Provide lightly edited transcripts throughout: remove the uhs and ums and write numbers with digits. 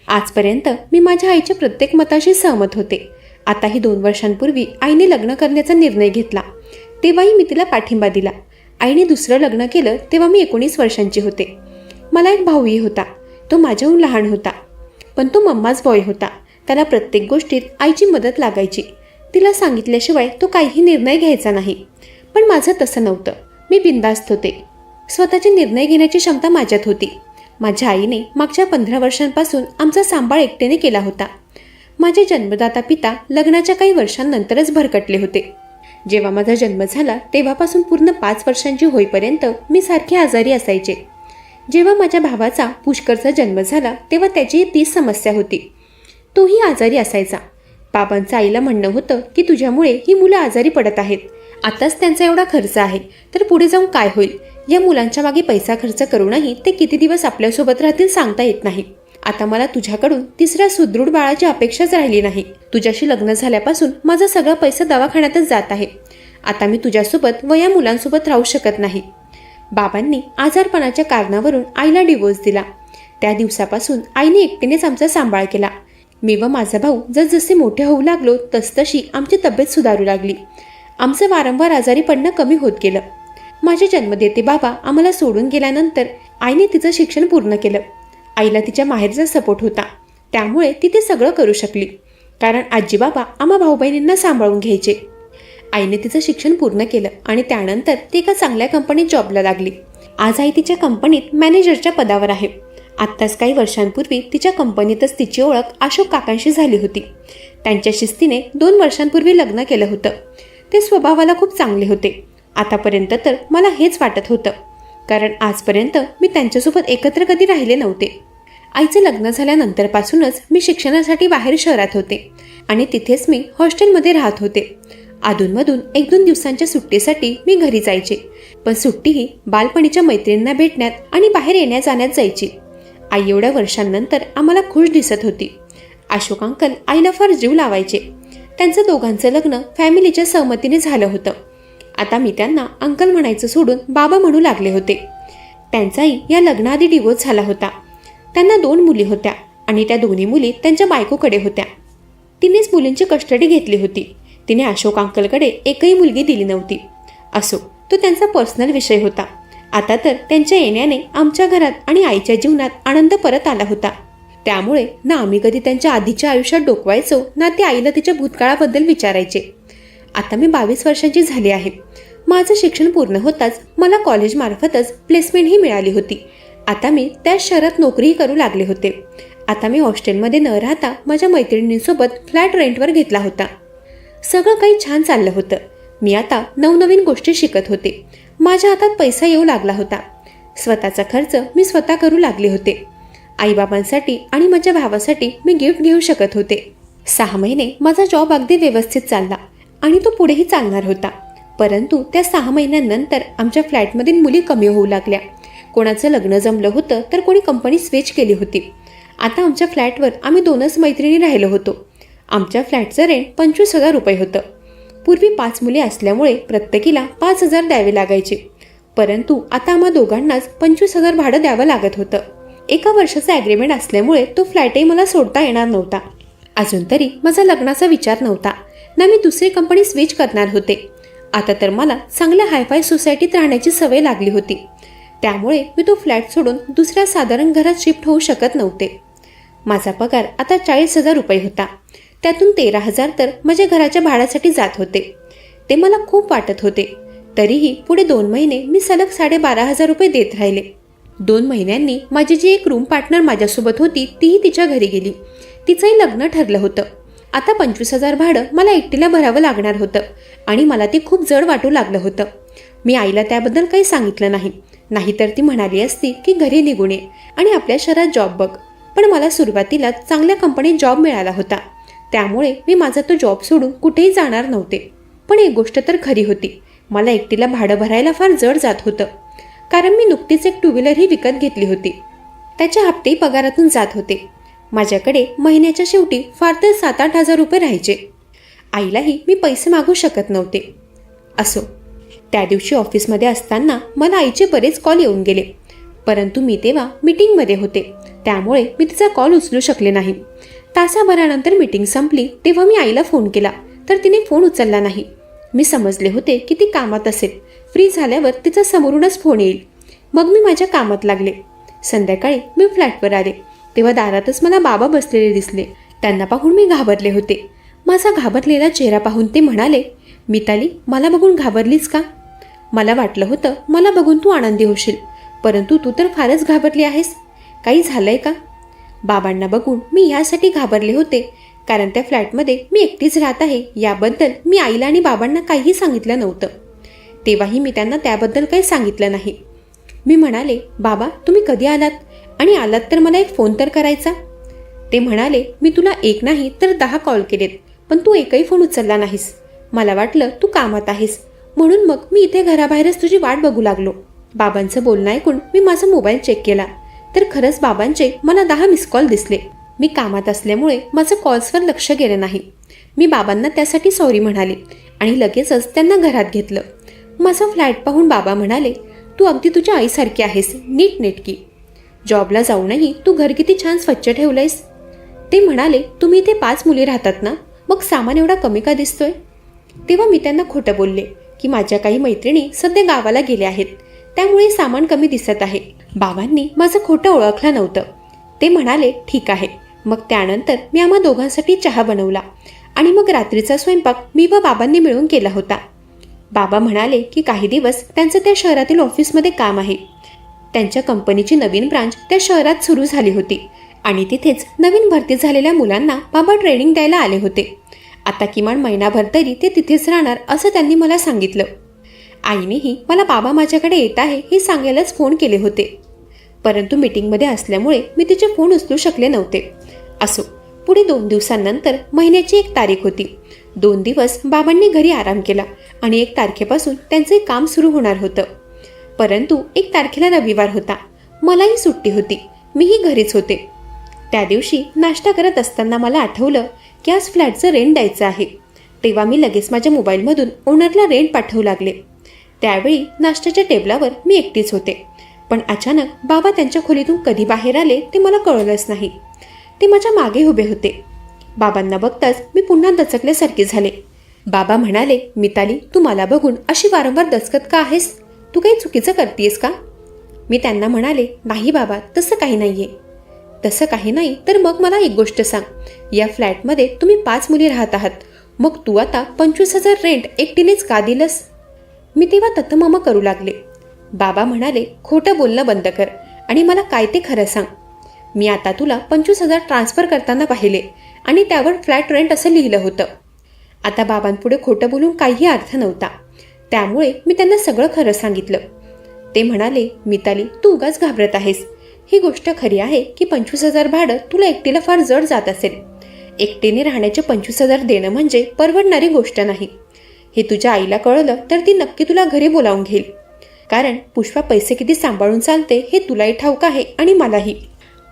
आजपर्यंत मी माझ्या आईच्या प्रत्येक मताशी सहमत होते. आताही 2 वर्षांपूर्वी आईने लग्न करण्याचा निर्णय घेतला तेव्हाही मी तिला पाठिंबा दिला. आईने दुसरं लग्न केलं तेव्हा मी 19 वर्षांची होते. मला एक भाऊही होता. तो माझ्याहून लहान होता, पण तो मम्माच बॉय होता. त्याला प्रत्येक गोष्टीत आईची मदत लागायची. तिला सांगितल्याशिवाय तो काहीही निर्णय घ्यायचा नाही. पण माझं तसं नव्हतं. मी बिनधास्त होते. स्वतःचे निर्णय घेण्याची क्षमता माझ्यात होती. माझ्या आईने मागच्या 15 वर्षांपासून आमचा सांभाळ एकट्याने केला होता. माझे जन्मदाता पिता लग्नाच्या काही वर्षांनंतरच भरकटले होते. जेव्हा माझा जन्म झाला तेव्हापासून पूर्ण 5 वर्षांची होईपर्यंत मी सारखे आजारी असायचे. जेव्हा माझ्या भावाचा पुष्करचा जन्म झाला तेव्हा त्याची तीच समस्या होती. तोही आजारी असायचा. बाबांचं आईला म्हणणं होतं की तुझ्यामुळे ही मुलं आजारी पडत आहेत. आताच त्यांचा एवढा खर्च आहे तर पुढे जाऊन काय होईल. या मुलांच्या मागे पैसा खर्च करूनही ते किती दिवस आपल्यासोबत राहतील सांगता येत नाही. आता मला तुझ्याकडून तिसऱ्या सुदृढ बाळाची अपेक्षाच राहिली नाही. तुझ्याशी लग्न झाल्यापासून माझा सगळा पैसा दवाखान्यातच जात आहे. आता मी तुझ्यासोबत व या मुलांसोबत राहू शकत नाही. बाबांनी आजारपणाच्या कारणावरून आईला डिवोर्स दिला. त्या दिवसापासून आईने एकटीनेच आमचा सांभाळ केला. मी व माझा भाऊ जसजसे मोठे होऊ लागलो तसतशी आमची तब्येत सुधारू लागली. आमचं वारंवार आजारी पडणं कमी होत गेलं. माझे जन्मदेते बाबा आम्हाला सोडून गेल्यानंतर आईने तिचं शिक्षण पूर्ण केलं. आईला तिच्या माहेरचा सपोर्ट होता, त्यामुळे ती ते सगळं करू शकली. कारण आजी बाबा आम्हा भाऊ बहिणींना सांभाळून घ्यायचे. आईने तिचं शिक्षण पूर्ण केलं आणि त्यानंतर ती एका चांगल्या कंपनीत जॉबला लागली. आज आई तिच्या कंपनीत मॅनेजरच्या पदावर आहे. आत्ताच काही वर्षांपूर्वी तिच्या कंपनीतच तिची ओळख अशोक काकांशी झाली होती. त्यांच्या शिस्तीने 2 वर्षांपूर्वी लग्न केलं होतं. ते स्वभावाला खूप चांगले होते. आतापर्यंत तर मला हेच वाटत होतं, कारण आजपर्यंत मी त्यांच्यासोबत एकत्र कधी राहिले नव्हते. आईचं लग्न झाल्यानंतरपासूनच मी शिक्षणासाठी बाहेर शहरात होते आणि तिथेच मी हॉस्टेलमध्ये राहत होते. अधूनमधून 1-2 दिवसांच्या सुट्टीसाठी मी घरी जायचे, पण सुट्टीही बालपणीच्या मैत्रिणींना भेटण्यात आणि बाहेर येण्या जाण्यात जायची. आई एवढ्या वर्षांनंतर आम्हाला खुश दिसत होती. अशोक अंकल आईला फार जीव लावायचे. त्यांचं दोघांचं लग्न फॅमिलीच्या सहमतीने झालं होतं. आता मी त्यांना अंकल म्हणायचं सोडून बाबा म्हणू लागले होते. त्यांचाही या लग्नाआधी डिवोर्स झाला होता. त्यांना 2 मुली होत्या आणि त्या दोन्ही मुली त्यांच्या बायकोकडे होत्या. तिनेच मुलींची कस्टडी घेतली होती. तिने अशोक अंकलकडे एकही मुलगी दिली नव्हती. असो, तो त्यांचा पर्सनल विषय होता. आता तर त्यांच्या येण्याने आमच्या घरात आणि आईच्या जीवनात आनंद परत आला होता. त्यामुळे ना आम्ही कधी त्यांच्या आधीच्या आयुष्यात डोकवायचो ना ते आईला तिच्या भूतकाळाबद्दल विचारायचे. आता मी 22 वर्षांची झाली आहे. माझं शिक्षण पूर्ण होताच मला कॉलेजमार्फतच प्लेसमेंटही मिळाली होती. आता मी त्याच शहरात नोकरीही करू लागले होते. आता मी हॉस्टेलमध्ये न राहता माझ्या मैत्रिणींसोबत फ्लॅट रेंटवर घेतला होता. सगळं काही छान चाललं होतं. मी आता नवनवीन गोष्टी शिकत होते. माझ्या हातात पैसा येऊ लागला होता. स्वतःचा खर्च मी स्वतः करू लागले होते. आईबाबांसाठी आणि माझ्या भावासाठी मी गिफ्ट घेऊ शकत होते. 6 महिने माझा जॉब अगदी व्यवस्थित चालला आणि तो पुढेही चालणार होता. परंतु त्या 6 महिन्यांनंतर आमच्या फ्लॅटमधील मुली कमी होऊ लागल्या. कोणाचं लग्न जमलं होतं तर कोणी कंपनी स्विच केली होती. आता आमच्या फ्लॅटवर आम्ही 2च मैत्रिणी राहिलो होतो. आमच्या फ्लॅटचं रेंट 25,000 रुपये होतं. पूर्वी 5 मुली असल्यामुळे प्रत्येकीला 5,000 द्यावे लागायचे, परंतु आता आम्हा दोघांनाच 25,000 भाडं द्यावं लागत होतं. 1 वर्षाचा ॲग्रीमेंट असल्यामुळे तो फ्लॅटही मला सोडता येणार नव्हता. अजून तरी माझा लग्नाचा विचार नव्हता ना मी दुसरी कंपनी स्विच करणार होते. आता तर मला चांगल्या हायफाय सोसायटीत राहण्याची सवय लागली होती. त्यामुळे मी तो फ्लॅट सोडून दुसऱ्या साधारण घरात शिफ्ट होऊ शकत नव्हते. माझा पगार आता 40,000 रुपये होता. त्यातून 13,000 तर माझ्या घराच्या भाड्यासाठी जात होते. ते मला खूप वाटत होते. तरीही पुढे 2 महिने मी सलग 12,500 रुपये देत राहिले. 2 महिन्यांनी माझी जी एक रूम पार्टनर माझ्यासोबत होती तीही तिच्या घरी गेली. तिचंही लग्न ठरलं होतं. आता 25,000 भाडं मला एकटीला भरावं लागणार होतं आणि मला ते खूप जड वाटू लागलं होतं. मी आईला त्याबद्दल काही सांगितलं नाही. नाहीतर ती म्हणाली असती की घरी निघून ये आणि आपल्या शहरात जॉब बघ. पण मला सुरुवातीला चांगल्या कंपनीत जॉब मिळाला होता. त्यामुळे मी माझा तो जॉब सोडून कुठेही जाणार नव्हते. पण एक गोष्ट तर खरी होती, मला एकटीला भाडं भरायला फार जड जात होतं. कारण मी नुकतीच एक 2 व्हीलरही विकत घेतली होती. त्याचे हप्तेही पगारातून जात होते. माझ्याकडे महिन्याच्या शेवटी फार तर 7-8 रुपये राहायचे. आईलाही मी पैसे मागू शकत नव्हते. असो, त्या दिवशी ऑफिसमध्ये असताना मला आईचे बरेच कॉल येऊन गेले, परंतु मी तेव्हा मीटिंगमध्ये होते. त्यामुळे मी तिचा कॉल उचलू शकले नाही. तासाभरानंतर मीटिंग संपली तेव्हा मी आईला फोन केला तर तिने फोन उचलला नाही. मी समजले होते की ती कामात असेल. फ्री झाल्यावर तिचा समोरूनच फोन येईल. मग मी माझ्या कामात लागले. संध्याकाळी मी फ्लॅटवर आले तेव्हा दारातच मला बाबा बसलेले दिसले. त्यांना पाहून मी घाबरले होते. माझा घाबरलेला चेहरा पाहून ते म्हणाले, मिताली, मला बघून घाबरलीस का? मला वाटलं होतं मला बघून तू आनंदी होशील, परंतु तू तर फारच घाबरली आहेस. काही झालंय का? बाबांना बघून मी ह्यासाठी घाबरले होते कारण त्या फ्लॅटमध्ये मी एकटीच राहत आहे याबद्दल मी आईला आणि बाबांना काहीही सांगितलं नव्हतं. तेव्हाही मी त्यांना त्याबद्दल काही सांगितलं नाही. मी म्हणाले, बाबा तुम्ही कधी आलात आणि आलात तर मला एक फोन तर करायचा. ते म्हणाले, मी तुला एक नाही तर 10 कॉल केलेत पण तू एकही फोन उचलला नाहीस. मला वाटलं तू कामात आहेस म्हणून मग मी इथे घराबाहेरच तुझी वाट बघू लागलो. बाबांचं बोलणं ऐकून मी माझा मोबाईल चेक केला तर खरंच बाबांचे मला 10 मिस कॉल दिसले. मी कामात असल्यामुळे माझं कॉल्सवर लक्ष गेलं नाही. मी बाबांना त्यासाठी सॉरी म्हणाले आणि लगेचच त्यांना घरात घेतलं. माझा फ्लॅट पाहून बाबा म्हणाले, तू अगदी तुझ्या आईसारखी आहेस, नीटनेटकी. जॉबला जाऊनही तू घर किती छान स्वच्छ ठेवलंयस. ते म्हणाले, तुम्ही इथे 5 मुली राहतात ना, मग सामान एवढा कमी का दिसतोय? तेव्हा मी त्यांना खोटं बोलले की माझ्या काही मैत्रिणी सध्या गावाला गेल्या आहेत त्यामुळे सामान कमी दिसत आहे. बाबांनी माझं खोटं ओळखलं नव्हतं. ते म्हणाले, ठीक आहे. मग त्यानंतर मी आम्हा दोघांसाठी चहा बनवला आणि मग रात्रीचा स्वयंपाक मी व बाबांनी मिळून केला होता. बाबा म्हणाले की काही दिवस त्यांचं त्या शहरातील ऑफिसमध्ये काम आहे. त्यांच्या कंपनीची नवीन ब्रांच त्या शहरात सुरू झाली होती आणि तिथेच नवीन भरती झालेल्या मुलांना बाबा ट्रेनिंग द्यायला आले होते. आता किमान महिनाभर तरी ते तिथेच राहणार असं त्यांनी मला सांगितलं. आईनेही मला बाबा माझ्याकडे येत आहे हे सांगायलाच फोन केले होते, परंतु मीटिंगमध्ये असल्यामुळे मी तिचे फोन उचलू शकले नव्हते. असो, पुढे 2 दिवसांनंतर महिन्याची 1 तारीख होती. 2 दिवस बाबांनी घरी आराम केला आणि 1 तारखेपासून त्यांचे काम सुरू होणार होतं. परंतु 1 तारखेला रविवार होता. मलाही सुट्टी होती. मीही घरीच होते. त्या दिवशी नाश्ता करत असताना मला आठवलं की आज फ्लॅटचं रेंट द्यायचं आहे. तेव्हा मी लगेच माझ्या मोबाईलमधून ओनरला रेंट पाठवू लागले. त्यावेळी नाश्त्याच्या टेबलावर मी एकटीच होते. पण अचानक बाबा त्यांच्या खोलीतून कधी बाहेर आले ते मला कळलंच नाही. ते माझ्या मागे उभे होते. बाबांना बघताच मी पुन्हा दचकल्यासारखे झाले. बाबा म्हणाले, मिताली, तू मला बघून अशी वारंवार दचकत का आहेस? तू काही चुकीचं करतेस का? मी त्यांना म्हणाले, नाही बाबा, तसं काही नाहीये. तसं काही नाही तर मग मला एक गोष्ट सांग. या फ्लॅटमध्ये तुम्ही 5 मुली राहत आहात, मग तू आता 25,000 रेंट एकटीनेच का दिलंस? मी तेव्हा तत्तमामा करू लागले. बाबा म्हणाले, खोटं बोलणं बंद कर आणि मला काय ते खरं सांग. मी आता तुला 25,000 ट्रान्सफर करताना पाहिले आणि त्यावर फ्लॅट रेंट असं लिहिलं होतं. आता बाबांपुढे खोटं बोलून काहीही अर्थ नव्हता. त्यामुळे मी त्यांना सगळं खरं सांगितलं. ते म्हणाले, मिताली, तू उगाच घाबरत आहेस. ही गोष्ट खरी आहे की 25,000 भाडं तुला एकटीला फार जड जात असेल. एकटीने राहण्याचे 25,000 देणं म्हणजे परवडणारी गोष्ट नाही. हे तुझ्या आईला कळलं तर ती नक्की तुला घरी बोलावून घेईल. कारण पुष्पा पैसे किती सांभाळून चालते हे तुलाही ठाऊक आहे आणि मलाही.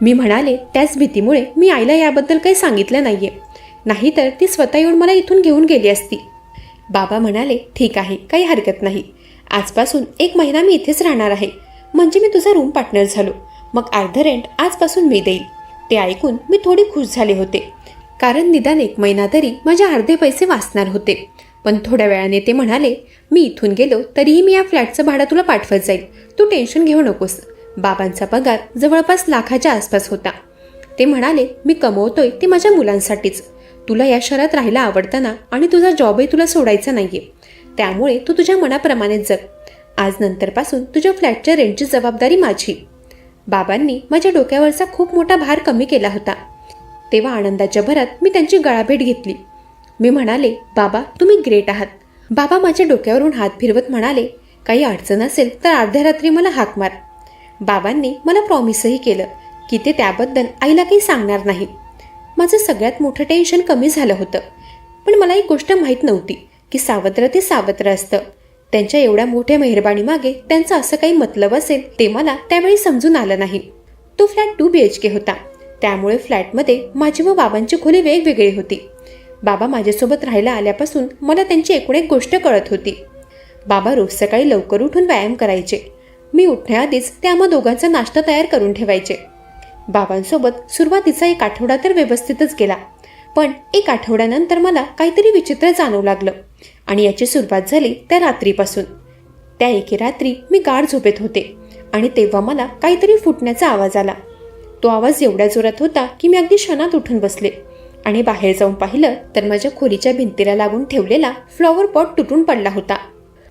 मी म्हणाले, त्याच भीतीमुळे मी आईला याबद्दल काही सांगितलं नाहीये, नाहीतर ती स्वतः येऊन मला इथून घेऊन गेली असती. बाबा म्हणाले, ठीक आहे, काही हरकत नाही. आजपासून 1 महिना मी इथेच राहणार आहे, म्हणजे मी तुझा रूम पार्टनर झालो. मग अर्ध रेंट आजपासून मी देईल. ते ऐकून मी थोडी खुश झाले होते, कारण निदान 1 महिना तरी माझे अर्धे पैसे वाचणार होते. पण थोड्या वेळाने ते म्हणाले, मी इथून गेलो तरीही मी या फ्लॅटचं भाडं तुला पाठवत जाईल, तू टेन्शन घेऊ नकोस. बाबांचा पगार जवळपास लाखाच्या आसपास होता. ते म्हणाले, मी कमवतोय ते माझ्या मुलांसाठीच. तुला या शहरात राहायला आवडतं ना, आणि तुझा जॉबही तुला सोडायचा नाहीये, त्यामुळे तू तुझ्या मनाप्रमाणेच जग. आज नंतरपासून तुझ्या फ्लॅटच्या रेंटची जबाबदारी माझी. बाबांनी माझ्या डोक्यावरचा खूप मोठा भार कमी केला होता. तेव्हा आनंदाच्या भरात मी त्यांची गळाभेट घेतली. मी म्हणाले, बाबा, तुम्ही ग्रेट आहात. बाबा माझ्या डोक्यावरून हात फिरवत म्हणाले, काही अडचण असेल तर अर्ध्या रात्री मला हाक मार. बाबांनी मला प्रॉमिसही केलं की ते त्याबद्दल आईला काही सांगणार नाही. माझं सगळ्यात मोठं टेन्शन कमी झालं होतं. पण मला एक गोष्ट माहीत नव्हती की सावत्र ते सावत्र असतं. त्यांच्या एवढ्या मोठ्या मेहरबानीमागे त्यांचं असं काही मतलब असेल ते मला त्यावेळी समजून आलं नाही. तो फ्लॅट 2 BHK होता, त्यामुळे फ्लॅटमध्ये माझी व बाबांची खोली वेगवेगळी होती. बाबा माझ्यासोबत राहायला आल्यापासून मला त्यांची एकूण एक गोष्ट कळत होती. बाबा रोज सकाळी लवकर उठून व्यायाम करायचे. मी उठण्याआधीच ते आम्हा दोघांचा नाश्ता तयार करून ठेवायचे. बाबांसोबत सुरुवातीचा एक आठवडा तर व्यवस्थितच गेला, पण एक आठवड्यानंतर मला काहीतरी विचित्र जाणवू लागलं आणि याची सुरुवात झाली त्या रात्रीपासून. त्या एके रात्री मी गाढ झोपेत होते आणि तेव्हा मला काहीतरी फुटण्याचा आवाज आला. तो आवाज एवढ्या जोरात होता की मी अगदी क्षणात उठून बसले आणि बाहेर जाऊन पाहिलं तर माझ्या खोलीच्या भिंतीला लागून ठेवलेला फ्लॉवर पॉट तुटून पडला होता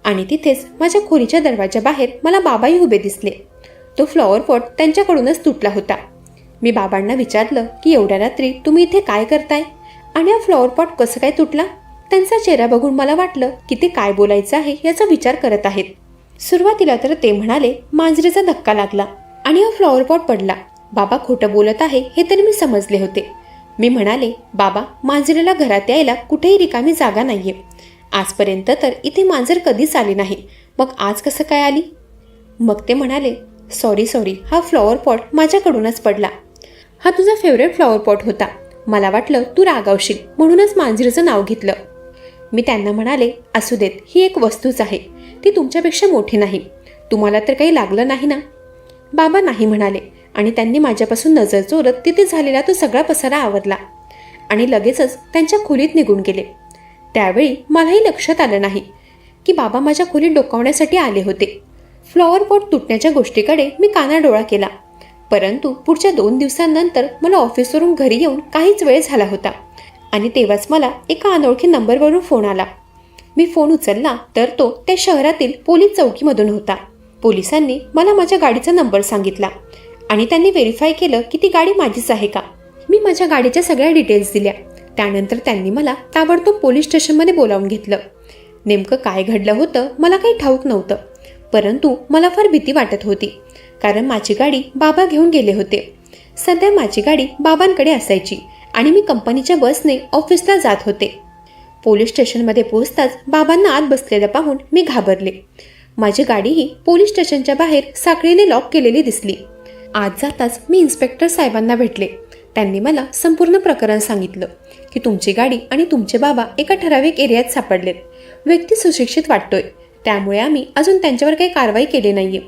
आणि तिथेच माझ्या खोलीच्या दरवाजाबाहेर मला बाबाही उभे दिसले. तो फ्लॉवर पॉट त्यांच्याकडूनच तुटला होता. मी बाबांना विचारलं की एवढ्या रात्री तुम्ही इथे काय करताय आणि हा फ्लॉवर पॉट कसं काय तुटला. त्यांचा चेहरा बघून मला वाटलं की ते काय बोलायचं आहे याचा विचार करत आहेत. सुरुवातीला तर ते म्हणाले मांजरीचा धक्का लागला आणि हा फ्लॉवर पॉट पडला. बाबा खोटं बोलत आहे हे तरी मी समजले होते. मी म्हणाले, बाबा मांजरीला घरात यायला कुठेही रिकामी जागा नाहीये. आजपर्यंत तर इथे मांजर कधीच आली नाही, मग आज कसं काय आली. मग ते म्हणाले, सॉरी हा फ्लॉवर पॉट माझ्याकडूनच पडला. हा तुझा फेवरेट फ्लॉवर पॉट होता. मला वाटलं तू रागावशील म्हणूनच मांजरीचं नाव घेतलं. मी त्यांना म्हणाले, असू देत, ही एक वस्तूच आहे, ती तुमच्यापेक्षा मोठी नाही. तुम्हाला तर काही लागलं नाही ना. बाबा नाही म्हणाले आणि त्यांनी माझ्यापासून नजर चोरत तिथे झालेला तो सगळा पसारा आवरला आणि लगेचच त्यांच्या खोलीत निघून गेले. त्यावेळी मलाही लक्षात आलं नाही की बाबा माझ्या खोलीत डोकावण्यासाठी आले होते. फ्लॉवर पॉट तुटण्याच्या गोष्टीकडे मी कानाडोळा केला, परंतु पुढच्या 2 दिवसांनंतर मला ऑफिसवरून घरी येऊन काहीच वेळ झाला होता आणि तेव्हाच मला एका अनोळखी नंबरवरून फोन आला. मी फोन उचलला तर तो त्या शहरातील पोलीस चौकीमधून होता. पोलिसांनी मला माझ्या गाडीचा नंबर सांगितला आणि त्यांनी व्हेरीफाय केलं की ती गाडी माझीच आहे का. मी माझ्या गाडीच्या सगळ्या डिटेल्स दिल्या. त्यानंतर त्यांनी मला ताबडतोब पोलीस स्टेशनमध्ये बोलावून घेतलं. नेमकं काय घडलं होतं मला काही ठाऊक नव्हतं, परंतु मला फार भीती वाटत होती कारण माझी गाडी बाबा घेऊन गेले होते. सध्या माझी गाडी बाबांकडे असायची आणि मी कंपनीच्या बसने ऑफिसला जात होते. पोलीस स्टेशनमध्ये पोहोचताच बाबांना आत बसलेलं पाहून मी घाबरले. माझी गाडीही पोलीस स्टेशनच्या बाहेर साखळीने लॉक केलेली दिसली. आत जाताच मी इन्स्पेक्टर साहेबांना भेटले. त्यांनी मला संपूर्ण प्रकरण सांगितलं की तुमची गाडी आणि तुमचे बाबा एका ठराविक एरियात सापडलेत. व्यक्ती सुशिक्षित वाटतोय, त्यामुळे आम्ही अजून त्यांच्यावर काही कारवाई केली नाहीये.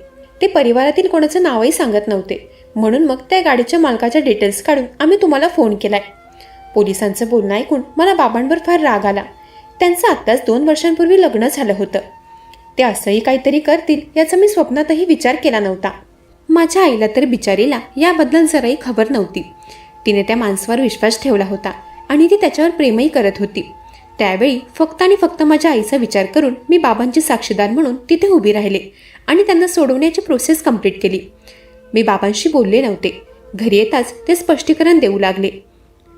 ते परिवारातील कोणाचं नावही सांगत नव्हते, म्हणून मग त्या गाडीच्या मालकाच्या डिटेल्स काढून आम्ही तुम्हाला फोन केलाय. पोलिसांचं बोलणं ऐकून मला बाबांवर फार राग आला. त्यांचं आत्ताच 2 वर्षांपूर्वी लग्न झालं होतं. ते असंही काहीतरी करतील याचा मी स्वप्नातही विचार केला नव्हता. माझ्या आईला तर बिचारीला याबद्दल जराही खबर नव्हती. तिने त्या माणसावर विश्वास ठेवला होता आणि ती त्याच्यावर प्रेमही करत होती. त्यावेळी फक्त आणि फक्त माझ्या आईचा विचार करून मी बाबांची साक्षीदार म्हणून तिथे उभी राहिले आणि त्यांना सोडवण्याची प्रोसेस कंप्लीट केली. मी बाबांशी बोलले नव्हते. घरी येताच ते स्पष्टीकरण देऊ लागले.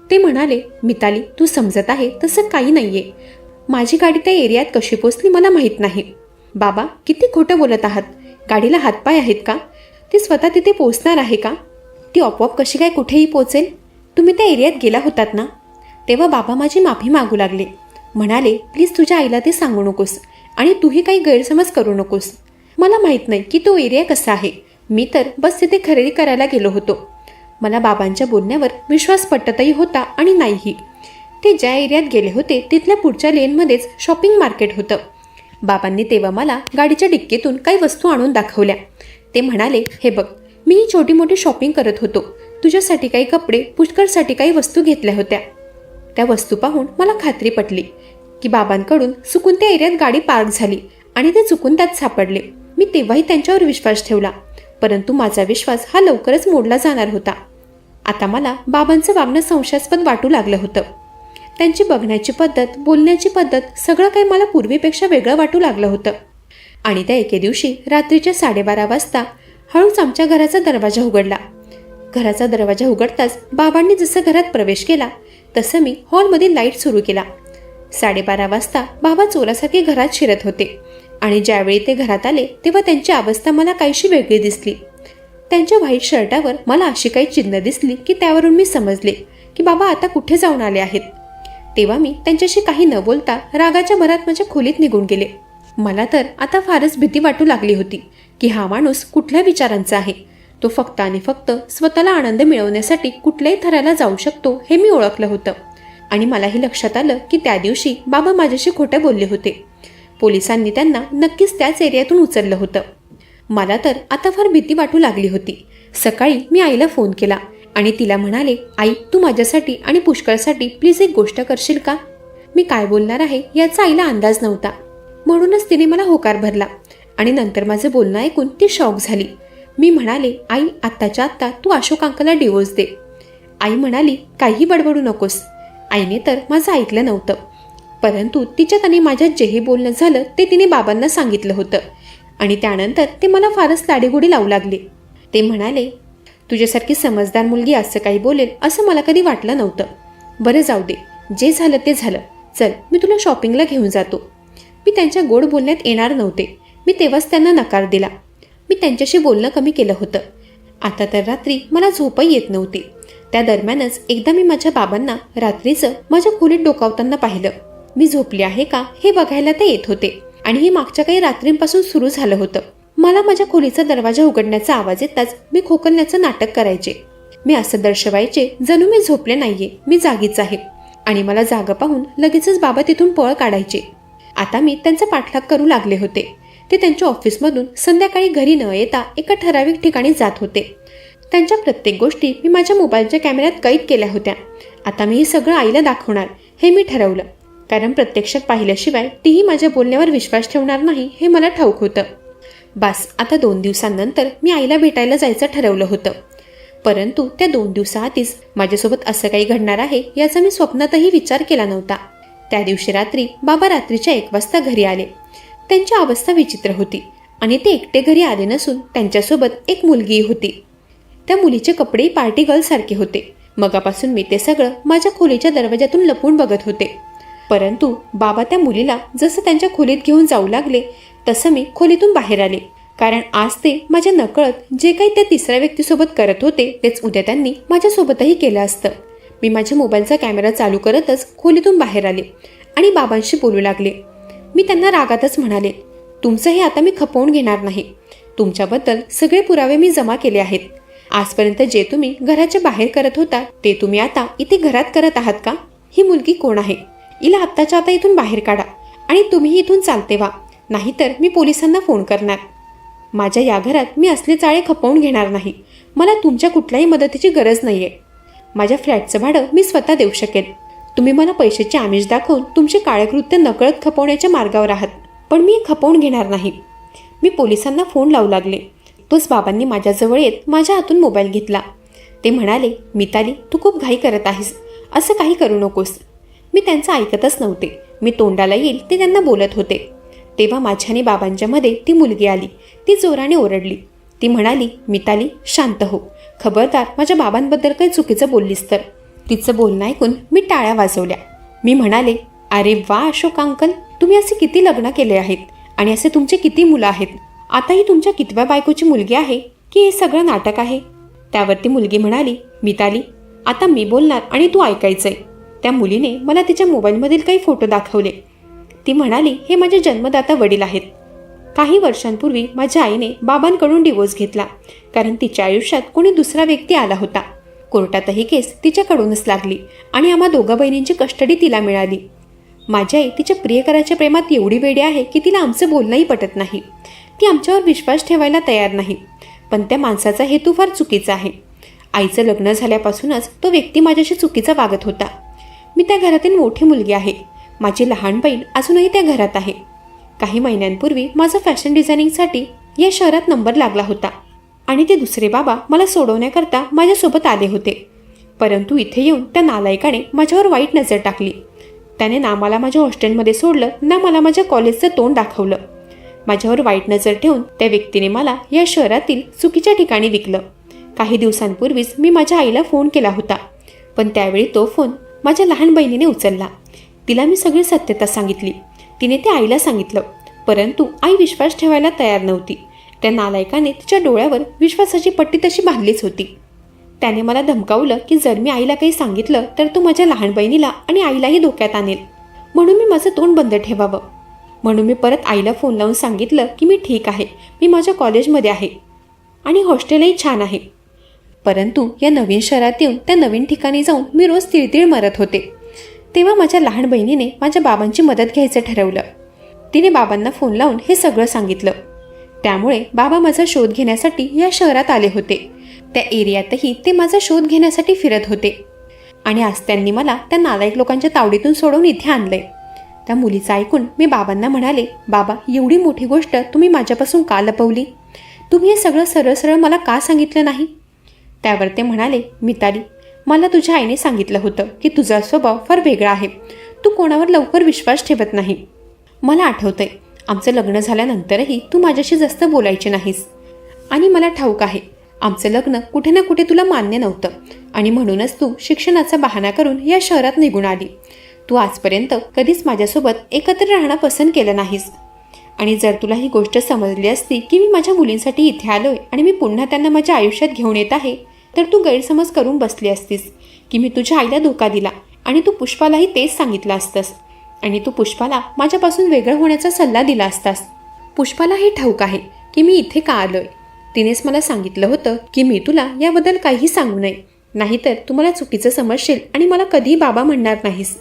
ते म्हणाले, मिताली, तू समजत आहे तसं काही नाहीये. माझी गाडी त्या एरियात कशी पोचली मला माहीत नाही. बाबा, किती खोटं बोलत आहात. गाडीला हातपाय आहेत का? ती स्वतः तिथे पोचणार आहे का? ती आपोआप कशी काय कुठेही पोचेल? तुम्ही त्या एरियात गेला होतात ना? तेव्हा बाबा माझी माफी मागू लागले. म्हणाले, प्लीज तुझ्या आईला ते सांगू नकोस आणि तूही काही गैरसमज करू नकोस. मला माहीत नाही की तो एरिया कसा आहे. मी तर बस तिथे खरेदी करायला गेलो होतो. मला बाबांच्या बोलण्यावर विश्वास पटतही होता आणि नाहीही. ते ज्या एरियात गेले होते तिथल्या पुढच्या लेनमध्येच शॉपिंग मार्केट होतं. बाबांनी तेव्हा मला गाडीच्या डिक्कीतून काही वस्तू आणून दाखवल्या. ते म्हणाले, हे बघ, मी ही छोटी मोठी शॉपिंग करत होतो. तुझ्यासाठी काही कपडे, पुष्कळसाठी काही वस्तू घेतल्या होत्या. त्या वस्तू पाहून मला खात्री पटली की बाबांकडून चुकून त्या एरियात गाडी पार्क झाली आणि ते चुकून त्यात सापडले. मी तेव्हाही त्यांच्यावर विश्वास ठेवला, परंतु माझा विश्वास हा लवकरच मोडला जाणार होता. आता मला बाबांचं वागणं संशयास्पद वाटू लागलं होतं. त्यांची बघण्याची पद्धत, बोलण्याची पद्धत, सगळं काही मला पूर्वीपेक्षा वेगळं वाटू लागलं होतं. आणि त्या एके दिवशी रात्रीच्या 12:30 वाजता हळूच आमच्या घराचा दरवाजा उघडला. घराचा दरवाजा उघडताच बाबांनी जसं घरात प्रवेश केला तसं मी हॉलमधील लाईट सुरू केला. 12:30 वाजता बाबा चोरासारखे घरात शिरत होते आणि ज्यावेळी ते घरात आले तेव्हा त्यांची अवस्था मला काहीशी वेगळी दिसली. त्यांच्या व्हाईट शर्टावर मला अशी काही चिन्ह दिसली की त्यावरून मी समजले की बाबा आता कुठे जाऊन आले आहेत. तेव्हा मी त्यांच्याशी काही न बोलता रागाच्या भरात माझ्या खोलीत निघून गेले. मला तर आता फारच भीती वाटू लागली होती की हा माणूस कुठल्या विचारांचा आहे. तो फक्त आणि फक्त स्वतःला आनंद मिळवण्यासाठी कुठल्याही थराला जाऊ शकतो हे मी ओळखलं होतं. आणि मलाही लक्षात आलं की त्या दिवशी बाबा माझ्याशी खोटं बोलले होते. पोलिसांनी त्यांना नक्कीच त्याच एरियातून उचललं होतं. मला तर आता फार भीती वाटू लागली होती. सकाळी मी आईला फोन केला आणि तिला म्हणाले, आई तू माझ्यासाठी आणि पुष्कळसाठी प्लीज एक गोष्ट करशील का? मी काय बोलणार आहे याचा आईला अंदाज नव्हता, म्हणूनच तिने मला होकार भरला आणि नंतर माझं बोलणं ऐकून ती शॉक झाली. मी म्हणाले, आई आत्ताच्या आत्ता तू अशोक अंकलला डिवोर्स दे. आई म्हणाली, काही बडबडू नकोस. आईने तर माझं ऐकलं नव्हतं, परंतु तिच्यात आणि माझ्यात जेही बोलणं झालं ते तिने बाबांना सांगितलं होतं आणि त्यानंतर ते मला फारच लाडीगुडी लावू लागले. ते म्हणाले, तुझ्यासारखी समजदार मुलगी असं काही बोलेल असं मला कधी वाटलं नव्हतं. बरं जाऊ दे, जे झालं ते झालं. चल मी तुला शॉपिंगला घेऊन जातो. मी त्यांच्या गोड बोलण्यात येणार नव्हते. मी तेव्हाच त्यांना नकार दिला. मी त्यांच्याशी बोलणं कमी केलं होतं. आता तर रात्री मला झोपही येत नव्हती. त्या दरम्यानच एकदा मी माझ्या बाबांना रात्रीचं माझ्या खोलीत डोकावताना पाहिलं. मी झोपली आहे का हे बघायला ते येत होते आणि हे मागच्या काही रात्रींपासून सुरू झालं होतं. मला माझ्या खोलीचा दरवाजा उघडण्याचा आवाज येताच मी खोकलण्याचं नाटक करायचे. मी असं दर्शवायचे जणू मी झोपले नाहीये, मी जागीच आहे. आणि मला जागं पाहून लगेचच बाबा तिथून पळ काढायचे. आता मी त्यांचा पाठलाग करू लागले होते. ते त्यांच्या ऑफिसमधून संध्याकाळी घरी न येता एका ठराविक ठिकाणी जात होते. त्यांच्या प्रत्येक गोष्टी मी माझ्या मोबाईलच्या कॅमेऱ्यात कैद केल्या होत्या. आता मी हे सगळं आईला दाखवणार हे मी ठरवलं, कारण प्रत्यक्षात पाहिल्याशिवाय तीही माझ्या बोलण्यावर विश्वास ठेवणार नाही हे मला ठाऊक होतं. बस आता 2 दिवसांनंतर मी आईला भेटायला जायचं ठरवलं होतं. परंतु त्या 2 दिवसाआधीच माझ्यासोबत असं काही घडणार आहे याचा मी स्वप्नातही विचार केला नव्हता. त्या दिवशी रात्री बाबा रात्रीच्या 1 वाजता घरी आले. त्यांची अवस्था विचित्र होती आणि ते एकटे घरी आले नसून त्यांच्यासोबत एक मुलगीही होती. त्या मुलीचे कपडेही पार्टी गर्ल सारखे होते. मगापासून मी ते सगळं माझ्या खोलीच्या दरवाजातून लपून बघत होते. परंतु बाबा त्या मुलीला जसं त्यांच्या खोलीत घेऊन जाऊ लागले तसं मी खोलीतून बाहेर आले, कारण आज ते माझ्या नकळत जे काही त्या तिसऱ्या व्यक्तीसोबत करत होते तेच उद्या त्यांनी माझ्यासोबतही केलं असतं. मी माझ्या मोबाईलचा कॅमेरा चालू करतच खोलीतून बाहेर आले आणि बाबांशी बोलू लागले. मी त्यांना रागातच म्हणाले, तुमचं हे आता मी खपवून घेणार नाही. तुमच्याबद्दल सगळे पुरावे मी जमा केले आहेत. आजपर्यंत जे तुम्ही घराच्या बाहेर करत होता ते तुम्ही आता इथे घरात करत आहात का? ही मुलगी कोण आहे? हिला आत्ताच्या आता इथून बाहेर काढा आणि तुम्ही इथून चालते व्हा, नाहीतर मी पोलिसांना फोन करणार. माझ्या या घरात मी असले चाळे खपवून घेणार नाही. मला तुमच्या कुठल्याही मदतीची गरज नाहीये. माझ्या फ्लॅटचं भाडं मी स्वतः देऊ शकेन. तुम्ही मला पैशाचे आमिष दाखवून तुमचे काळे कृत्य नकळत खपवण्याच्या मार्गावर आहात, पण मी खपवून घेणार नाही. मी पोलिसांना फोन लावू लागले. तोच बाबांनी माझ्याजवळ येत माझ्या हातून मोबाईल घेतला. ते म्हणाले, मिताली तू खूप घाई करत आहेस, असं काही करू नकोस. मी त्यांचं ऐकतच नव्हते. मी तोंडाला येईल ते त्यांना बोलत होते. तेव्हा माझ्या आणि बाबांच्या मध्ये ती मुलगी आली. ती जोराने ओरडली. ती म्हणाली, मिताली शांत हो, खबरदार माझ्या बाबांबद्दल काही चुकीचं बोललीस तर. तिचं बोलणं ऐकून मी टाळ्या वाजवल्या. मी म्हणाले, अरे वा अशोक अंकल, तुम्ही असे किती लग्न केले आहेत आणि असे तुमचे किती मुलं आहेत? आता ही तुमच्या कितव्या बायकोची मुलगी आहे की हे सगळं नाटक आहे? त्यावर ती मुलगी म्हणाली, मिताली आता मी बोलणार आणि तू ऐकायचंय. त्या मुलीने मला तिच्या मोबाईलमधील काही फोटो दाखवले. ती म्हणाली, हे माझे जन्मदाता वडील आहेत. काही वर्षांपूर्वी माझ्या आईने बाबांकडून डिवोर्स घेतला, कारण तिच्या आयुष्यात कोणी दुसरा व्यक्ती आला होता. कोर्टातही केस तिच्याकडूनच लागली आणि आम्हा दोघा बहिणींची कस्टडी तिला मिळाली. माझी आई तिच्या प्रियकराच्या प्रेमात एवढी वेडी आहे की तिला आमचं बोलणंही पटत नाही. ती आमच्यावर विश्वास ठेवायला तयार नाही, पण त्या माणसाचा हेतू फार चुकीचा आहे. आईचं लग्न झाल्यापासूनच तो व्यक्ती माझ्याशी चुकीचा वागत होता. मी त्या घरातील मोठी मुलगी आहे. माझी लहान बहीण अजूनही त्या घरात आहे. काही महिन्यांपूर्वी माझा फॅशन डिझायनिंगसाठी या शहरात नंबर लागला होता आणि ते दुसरे बाबा मला सोडवण्याकरता माझ्यासोबत आले होते. परंतु इथे येऊन त्या नालायकाने माझ्यावर वाईट नजर टाकली. त्याने ना मला माझ्या हॉस्टेलमध्ये सोडलं ना मला माझ्या कॉलेजचं तोंड दाखवलं. माझ्यावर वाईट नजर ठेवून त्या व्यक्तीने मला या शहरातील चुकीच्या ठिकाणी विकलं. काही दिवसांपूर्वीच मी माझ्या आईला फोन केला होता, पण त्यावेळी तो फोन माझ्या लहान बहिणीने उचलला. तिला मी सगळी सत्यता सांगितली. तिने ते आईला सांगितलं, परंतु आई विश्वास ठेवायला तयार नव्हती. त्या नालायकाने तिच्या डोळ्यावर विश्वासाची पट्टी तशी बांधलीच होती. त्याने मला धमकावलं की जर मी आईला काही सांगितलं तर तो माझ्या लहान बहिणीला आणि आईलाही धोक्यात आणेल, म्हणून मी माझं तोंड बंद ठेवावं. म्हणून मी परत आईला फोन लावून सांगितलं की मी ठीक आहे, मी माझ्या कॉलेजमध्ये आहे आणि हॉस्टेलही छान आहे. परंतु या नवीन शहरात येऊन त्या नवीन ठिकाणी जाऊन मी रोज तिळतिळ मरत होते. तेव्हा माझ्या लहान बहिणीने माझ्या बाबांची मदत घ्यायचं ठरवलं. तिने बाबांना फोन लावून हे सगळं सांगितलं. त्यामुळे बाबा माझा शोध घेण्यासाठी या शहरात आले होते. त्या एरियातही ते माझा शोध घेण्यासाठी फिरत होते आणि आज त्यांनी मला त्या नालायक लोकांच्या तावडीतून सोडवून इथे आणलंय. त्या मुलीचं ऐकून मी बाबांना म्हणाले, बाबा, एवढी मोठी गोष्ट तुम्ही माझ्यापासून का लपवली? तुम्ही हे सगळं सरळ सरळ मला का सांगितलं नाही? त्यावर ते म्हणाले, मिताली, मला तुझ्या आईने सांगितलं होतं की तुझा स्वभाव फार वेगळा आहे. तू कोणावर लवकर विश्वास ठेवत नाही. मला आठवतंय, आमचं लग्न झाल्यानंतरही तू माझ्याशी जास्त बोलायची नाहीस. आणि मला ठाऊक आहे, आमचं लग्न कुठे ना कुठे तुला मान्य नव्हतं आणि म्हणूनच तू शिक्षणाचा बहाणा करून या शहरात निघून आली. तू आजपर्यंत कधीच माझ्यासोबत एकत्र राहणं पसंत केलं नाहीस. आणि जर तुला ही गोष्ट समजली असती की मी माझ्या मुलींसाठी इथे आलोय आणि मी पुन्हा त्यांना माझ्या आयुष्यात घेऊन येत आहे, तर तू गैरसमज करून बसली असतीस की मी तुझ्या आईला धोका दिला आणि तू पुष्पालाही तेच सांगितलं असतंस आणि तू पुष्पाला माझ्यापासून वेगळं होण्याचा सल्ला दिला असतास. पुष्पाला हे ठाऊक आहे की मी इथे का आलोय. तिनेच मला सांगितलं होतं की मी तुला याबद्दल काहीही सांगू नये, नाहीतर तू मला चुकीचं समजशील आणि मला कधीही बाबा म्हणणार नाहीस.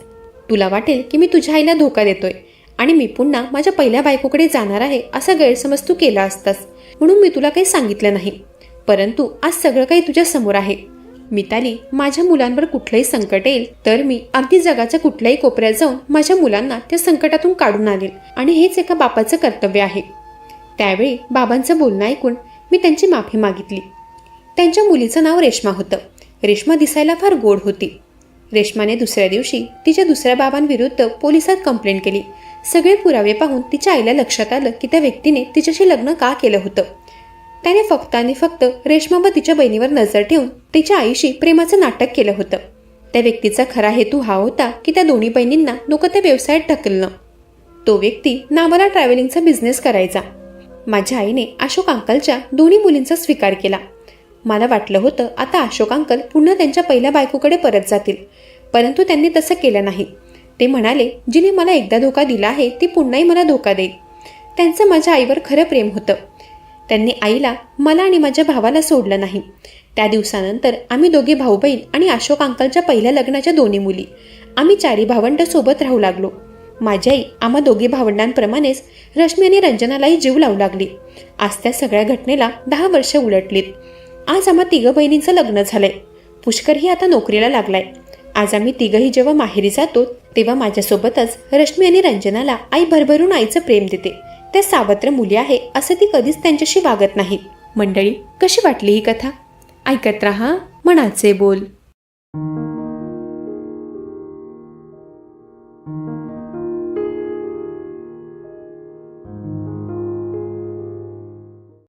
तुला वाटेल की मी तुझ्या आईला धोका देतोय आणि मी पुन्हा माझ्या पहिल्या बायकोकडे जाणार आहे असा गैरसमज तू केला असतास, म्हणून मी तुला काही सांगितलं नाही. परंतु आज सगळं काही तुझ्या समोर आहे. मिताली, माझ्या मुलांवर कुठलंही संकट येईल तर मी अगदी जगाच्या कुठल्याही कोपऱ्यात जाऊन माझ्या मुलांना त्या संकटातून काढून आणेल आणि हेच एका बापाचं कर्तव्य आहे. त्यावेळी बाबांचं बोलणं ऐकून मी त्यांची माफी मागितली. त्यांच्या मुलीचं नाव रेश्मा होतं. रेश्मा दिसायला फार गोड होती. रेश्माने दुसऱ्या दिवशी तिच्या दुसऱ्या बाबांविरुद्ध पोलिसात कंप्लेंट केली. सगळे पुरावे पाहून तिच्या आईला लक्षात आलं की त्या व्यक्तीने तिच्याशी लग्न का केलं होतं. त्याने फक्त आणि फक्त रेश्मा व तिच्या बहिणीवर नजर ठेवून तिच्या आईशी प्रेमाचं नाटक केलं होतं. त्या व्यक्तीचा खरा हेतू हा होता की त्या दोन्ही बहिणींना नको त्या व्यवसायात ढकलणं. तो व्यक्ती नावाला ट्रॅव्हलिंगचा बिझनेस करायचा. माझ्या आईने अशोक अंकलच्या दोन्ही मुलींचा स्वीकार केला. मला वाटलं होतं आता अशोक अंकल पुन्हा त्यांच्या पहिल्या बायकोकडे परत जातील, परंतु त्यांनी तसं केलं नाही. ते म्हणाले, जिने मला एकदा धोका दिला आहे ती पुन्हाही मला धोका देईल. त्यांचं माझ्या आईवर खरं प्रेम होतं. त्यांनी आईला, मला आणि माझ्या भावाला सोडलं नाही. त्या दिवसानंतर आम्ही दोघे भाऊ बहीण आणि अशोक अंकलच्या पहिल्या लग्नाच्या दोन्ही मुली आम्ही 4 भावंड सोबत राहू लागलो. माझी आई आम्हा दोघी भावंडांप्रमाणेच रश्मी आणि रंजनालाही जीव लावू लागली. आज त्या सगळ्या घटनेला 10 वर्ष उलटलीत. आज आम्हा 3 बहिणींचं लग्न झालंय. पुष्करही आता नोकरीला लागलाय. आज आम्ही 3ही जेव्हा माहेरी जातो तेव्हा माझ्यासोबतच रश्मी आणि रंजनाला आई भरभरून आईचं प्रेम देते. त्या सावत्र मुली आहे असं ती कधीच त्यांच्याशी वागत नाही. मंडळी, कशी वाटली ही कथा? ऐकत रहा मनाचे बोल.